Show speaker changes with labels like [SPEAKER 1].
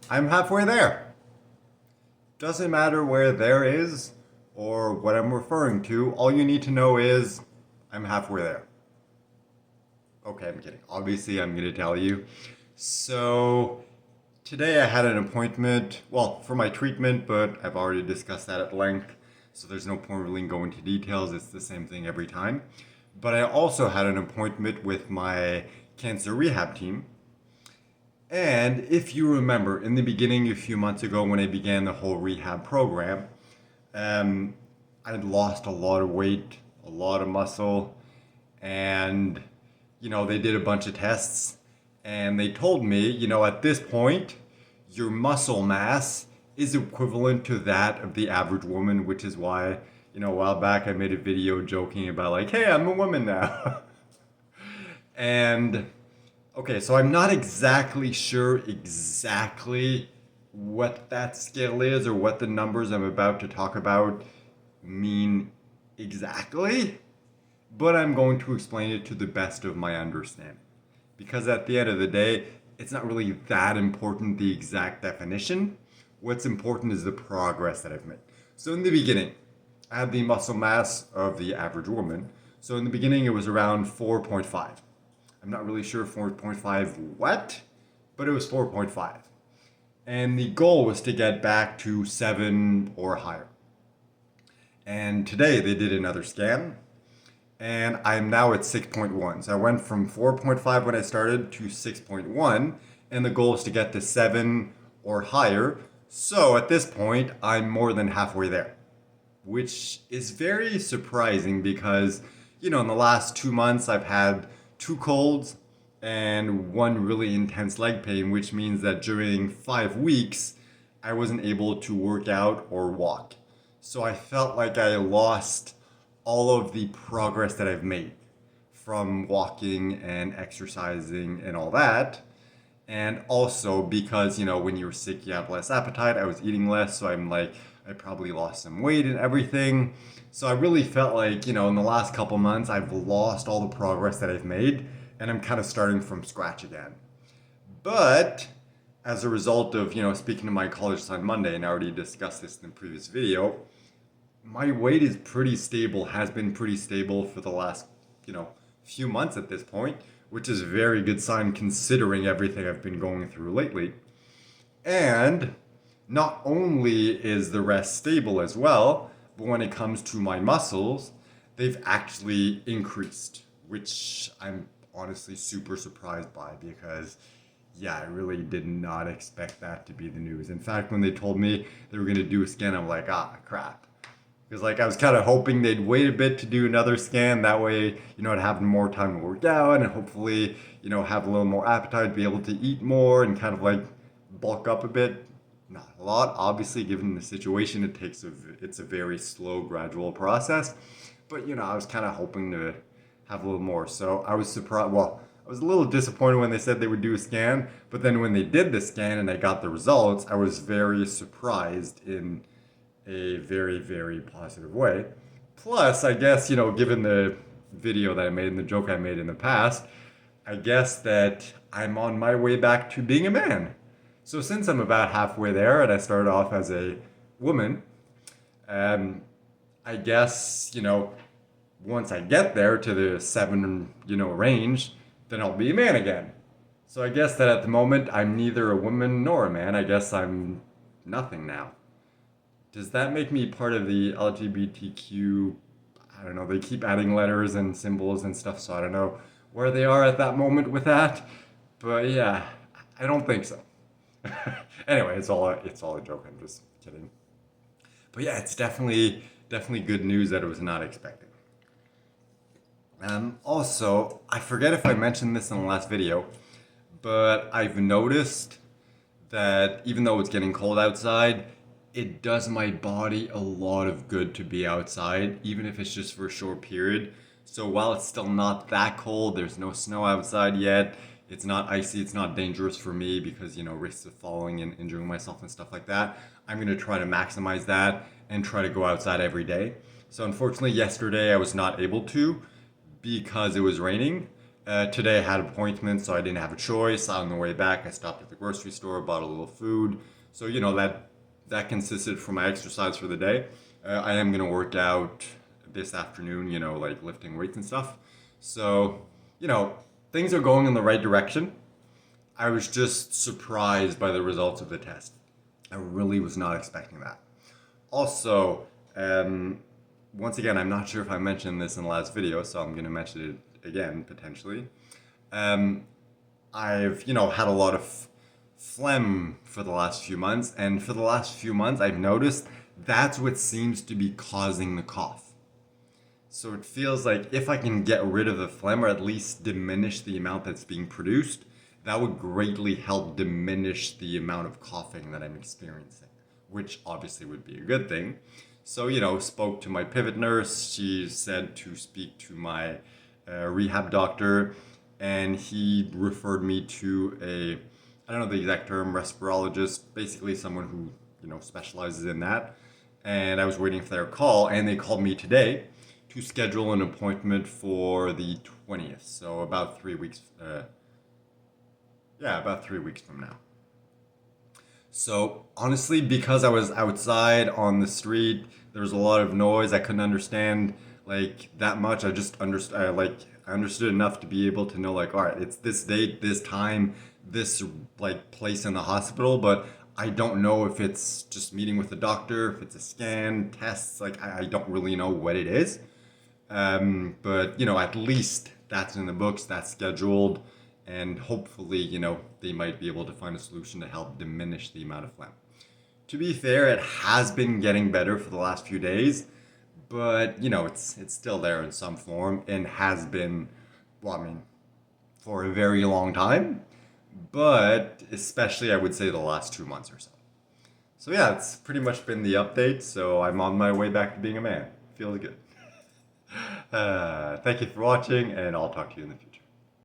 [SPEAKER 1] I'm halfway there. Doesn't matter where there is or what I'm referring to, all you need to know is I'm halfway there. Okay, I'm kidding. Obviously, I'm going to tell you. So, today I had an appointment, well, for my treatment, but I've already discussed that at length, so there's no point really going into details. It's the same thing every time. But I also had an appointment with my cancer rehab team. And if you remember, in the beginning, a few months ago, when I began the whole rehab program, um, I'd lost a lot of weight, a lot of muscle, and they did a bunch of tests, and they told me, at this point, your muscle mass is equivalent to that of the average woman, which is why, a while back I made a video joking about like, hey, I'm a woman now. And okay, so I'm not exactly sure exactly what that scale is or what the numbers I'm about to talk about mean exactly, but I'm going to explain it to the best of my understanding. Because at the end of the day, it's not really that important the exact definition. What's important is the progress that I've made. So in the beginning, I had the muscle mass of the average woman. So in the beginning, it was around 4.5. I'm not really sure 4.5 what, but it was 4.5. And the goal was to get back to 7 or higher. And today they did another scan, and I'm now at 6.1. So I went from 4.5 when I started to 6.1, and the goal is to get to 7 or higher. So at this point, I'm more than halfway there, which is very surprising because, in the last 2 months, I've had 2 colds and one really intense leg pain, which means that during 5 weeks, I wasn't able to work out or walk. So I felt like I lost all of the progress that I've made from walking and exercising and all that. And also because, when you're sick, you have less appetite. I was eating less, so I'm like, I probably lost some weight and everything. So I really felt like, in the last couple months, I've lost all the progress that I've made, and I'm kind of starting from scratch again. But as a result of, speaking to my oncologist on Monday, and I already discussed this in the previous video, my weight is pretty stable, has been pretty stable for the last, few months at this point, which is a very good sign considering everything I've been going through lately. And not only is the rest stable as well, but when it comes to my muscles, they've actually increased, which I'm honestly super surprised by because, yeah, I really did not expect that to be the news. In fact, when they told me they were going to do a scan, I'm like, ah, crap. Because I was kind of hoping they'd wait a bit to do another scan. That way, I'd have more time to work out and hopefully, have a little more appetite, be able to eat more and kind of like bulk up a bit. Not a lot, obviously, given the situation. It's a very slow, gradual process. But, I was kind of hoping to have a little more. So I was surprised. Well, I was a little disappointed when they said they would do a scan. But then when they did the scan and I got the results, I was very surprised in a very, very positive way. Plus, I guess, given the video that I made and the joke I made in the past, I guess that I'm on my way back to being a man. So since I'm about halfway there and I started off as a woman, um, I guess, once I get there to the 7, range, then I'll be a man again. So I guess that at the moment I'm neither a woman nor a man. I guess I'm nothing now. Does that make me part of the LGBTQ? I don't know. They keep adding letters and symbols and stuff, so I don't know where they are at that moment with that. But yeah, I don't think so. Anyway, it's all a joke. I'm just kidding. But yeah, it's definitely good news that it was not expected. Also, I forget if I mentioned this in the last video, but I've noticed that even though it's getting cold outside, it does my body a lot of good to be outside, even if it's just for a short period. So while it's still not that cold, there's no snow outside yet, it's not icy, it's not dangerous for me because, risks of falling and injuring myself and stuff like that. I'm going to try to maximize that and try to go outside every day. So unfortunately, yesterday I was not able to because it was raining. Today I had appointments, so I didn't have a choice. On the way back, I stopped at the grocery store, bought a little food. So, that consisted for my exercise for the day. I am going to work out this afternoon, like lifting weights and stuff. So, things are going in the right direction. I was just surprised by the results of the test. I really was not expecting that. Also, once again, I'm not sure if I mentioned this in the last video, so I'm going to mention it again, potentially. I've, had a lot of phlegm for the last few months, and for the last few months, I've noticed that's what seems to be causing the cough. So it feels like if I can get rid of the phlegm, or at least diminish the amount that's being produced, that would greatly help diminish the amount of coughing that I'm experiencing, which obviously would be a good thing. So, spoke to my pivot nurse. She said to speak to my rehab doctor, and he referred me to I don't know the exact term, respirologist, basically someone who, specializes in that. And I was waiting for their call, and they called me today to schedule an appointment for the 20th. So about 3 weeks, about 3 weeks from now. So honestly, because I was outside on the street, there was a lot of noise. I couldn't understand like that much. I just understood, I understood enough to be able to know like, all right, it's this date, this time, this like place in the hospital, but I don't know if it's just meeting with the doctor, if it's a scan, tests. Like I don't really know what it is. But at least that's in the books, that's scheduled, and hopefully, they might be able to find a solution to help diminish the amount of phlegm. To be fair, it has been getting better for the last few days, but it's still there in some form and has been, well, I mean, for a very long time, but especially I would say the last 2 months or so. So yeah, it's pretty much been the update. So I'm on my way back to being a man. Feels good. Thank you for watching, and I'll talk to you in the future.